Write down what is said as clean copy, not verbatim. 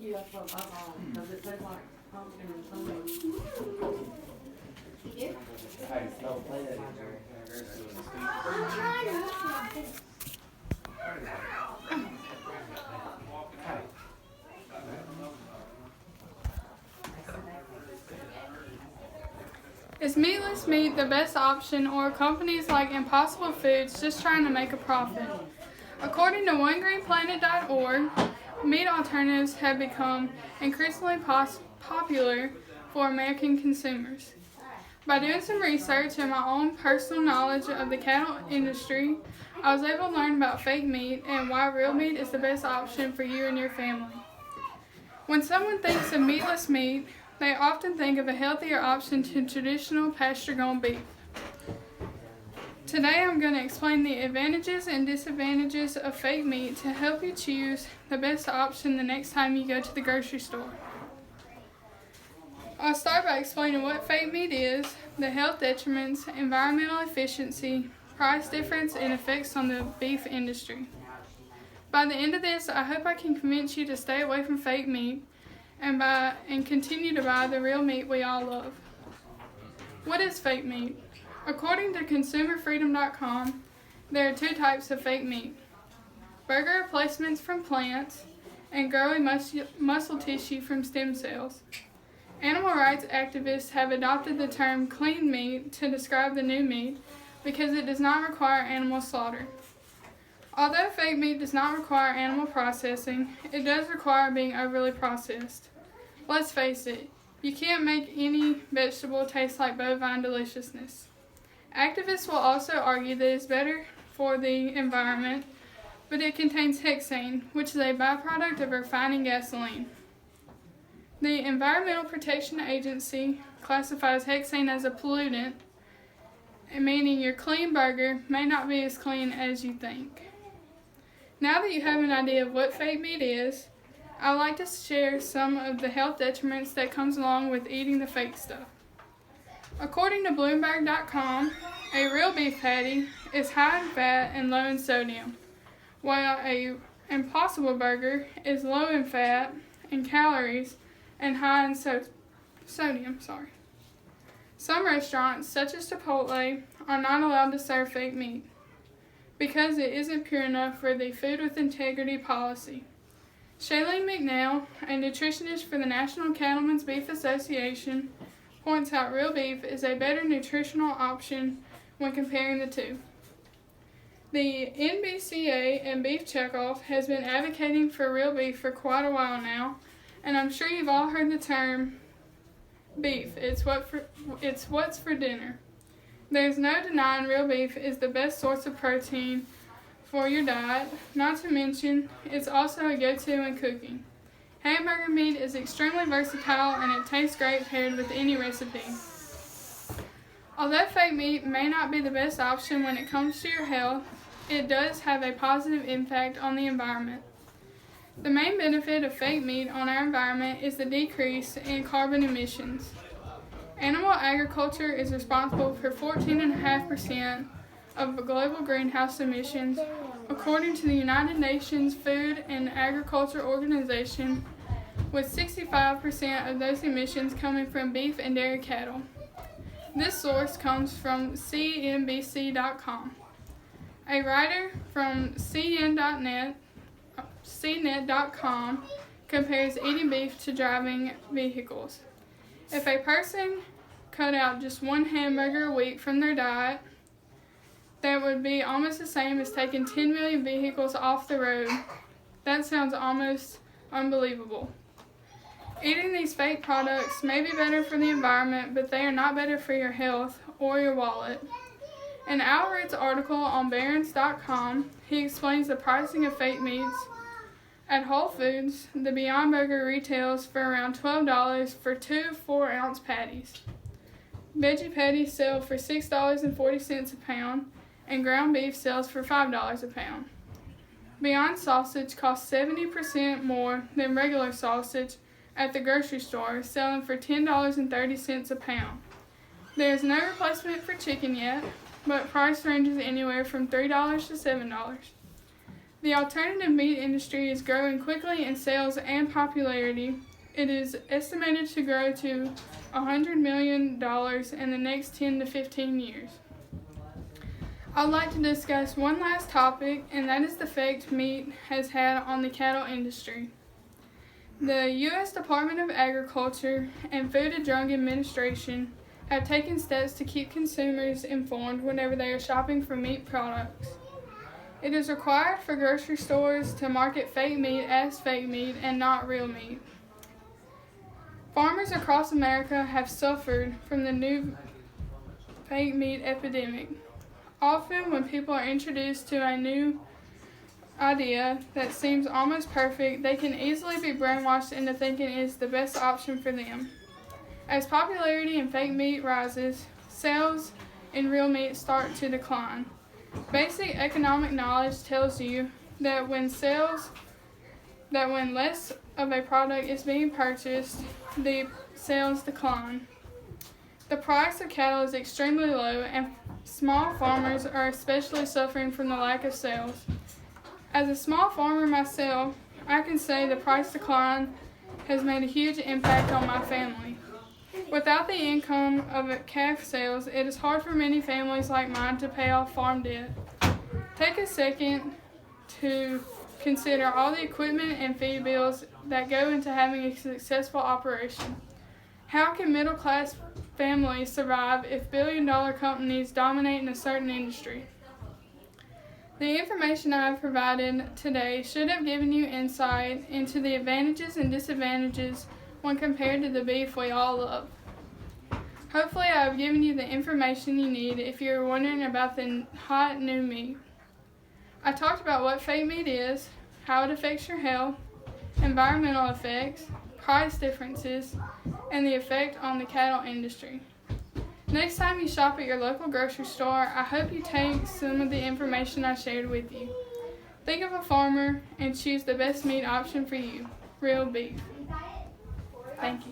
Yeah, that's what I thought, because it tastes like pumpkin and something. Hey, don't play that anymore. Is meatless meat the best option, or are companies like Impossible Foods just trying to make a profit? According to OneGreenPlanet.org, meat alternatives have become increasingly popular for American consumers. By doing some research and my own personal knowledge of the cattle industry, I was able to learn about fake meat and why real meat is the best option for you and your family. When someone thinks of meatless meat, they often think of a healthier option to traditional pasture-grown beef. Today I'm going to explain the advantages and disadvantages of fake meat to help you choose the best option the next time you go to the grocery store. I'll start by explaining what fake meat is, the health detriments, environmental efficiency, price difference, and effects on the beef industry. By the end of this, I hope I can convince you to stay away from fake meat and continue to buy the real meat we all love. What is fake meat? According to ConsumerFreedom.com, there are two types of fake meat: burger replacements from plants and growing muscle tissue from stem cells. Animal rights activists have adopted the term clean meat to describe the new meat because it does not require animal slaughter. Although fake meat does not require animal processing, it does require being overly processed. Let's face it, you can't make any vegetable taste like bovine deliciousness. Activists will also argue that it's better for the environment, but it contains hexane, which is a byproduct of refining gasoline. The Environmental Protection Agency classifies hexane as a pollutant, meaning your clean burger may not be as clean as you think. Now that you have an idea of what fake meat is, I'd like to share some of the health detriments that comes along with eating the fake stuff. According to Bloomberg.com, a real beef patty is high in fat and low in sodium, while a Impossible burger is low in fat and calories and high in sodium. Some restaurants, such as Chipotle, are not allowed to serve fake meat because it isn't pure enough for the Food with Integrity policy. Shailene McNeil, a nutritionist for the National Cattlemen's Beef Association, points out real beef is a better nutritional option when comparing the two. The NBCA and Beef Checkoff has been advocating for real beef for quite a while now, and I'm sure you've all heard the term beef. It's what's for dinner. There's no denying real beef is the best source of protein for your diet, not to mention it's also a go-to in cooking. Hamburger meat is extremely versatile and it tastes great paired with any recipe. Although fake meat may not be the best option when it comes to your health, it does have a positive impact on the environment. The main benefit of fake meat on our environment is the decrease in carbon emissions. Animal agriculture is responsible for 14.5% of global greenhouse emissions, according to the United Nations Food and Agriculture Organization, with 65% of those emissions coming from beef and dairy cattle. This source comes from CNBC.com. A writer from CNET.com compares eating beef to driving vehicles. If a person cut out just one hamburger a week from their diet, that would be almost the same as taking 10 million vehicles off the road. That sounds almost unbelievable. Eating these fake products may be better for the environment, but they are not better for your health or your wallet. In Al Root's article on Barron's.com, he explains the pricing of fake meats. At Whole Foods, the Beyond Burger retails for around $12 for 2 4-ounce patties. Veggie patties sell for $6.40 a pound, and ground beef sells for $5 a pound. Beyond sausage costs 70% more than regular sausage at the grocery store, selling for $10.30 a pound. There is no replacement for chicken yet, but price ranges anywhere from $3 to $7. The alternative meat industry is growing quickly in sales and popularity. It is estimated to grow to $100 million in the next 10 to 15 years. I'd like to discuss one last topic, and that is the effect meat has had on the cattle industry. The U.S. Department of Agriculture and Food and Drug Administration have taken steps to keep consumers informed whenever they are shopping for meat products. It is required for grocery stores to market fake meat as fake meat and not real meat. Farmers across America have suffered from the new fake meat epidemic. Often, when people are introduced to a new idea that seems almost perfect, they can easily be brainwashed into thinking it is the best option for them. As popularity in fake meat rises, sales in real meat start to decline. Basic economic knowledge tells you that when less of a product is being purchased, the sales decline. The price of cattle is extremely low, and small farmers are especially suffering from the lack of sales. As a small farmer myself, I can say the price decline has made a huge impact on my family. Without the income of calf sales, it is hard for many families like mine to pay off farm debt. Take a second to consider all the equipment and feed bills that go into having a successful operation. How can middle-class families survive if billion-dollar companies dominate in a certain industry? The information I have provided today should have given you insight into the advantages and disadvantages when compared to the beef we all love. Hopefully I have given you the information you need if you are wondering about the hot new meat. I talked about what fake meat is, how it affects your health, environmental effects, price differences, and the effect on the cattle industry. Next time you shop at your local grocery store, I hope you take some of the information I shared with you. Think of a farmer and choose the best meat option for you, real beef. Thank you.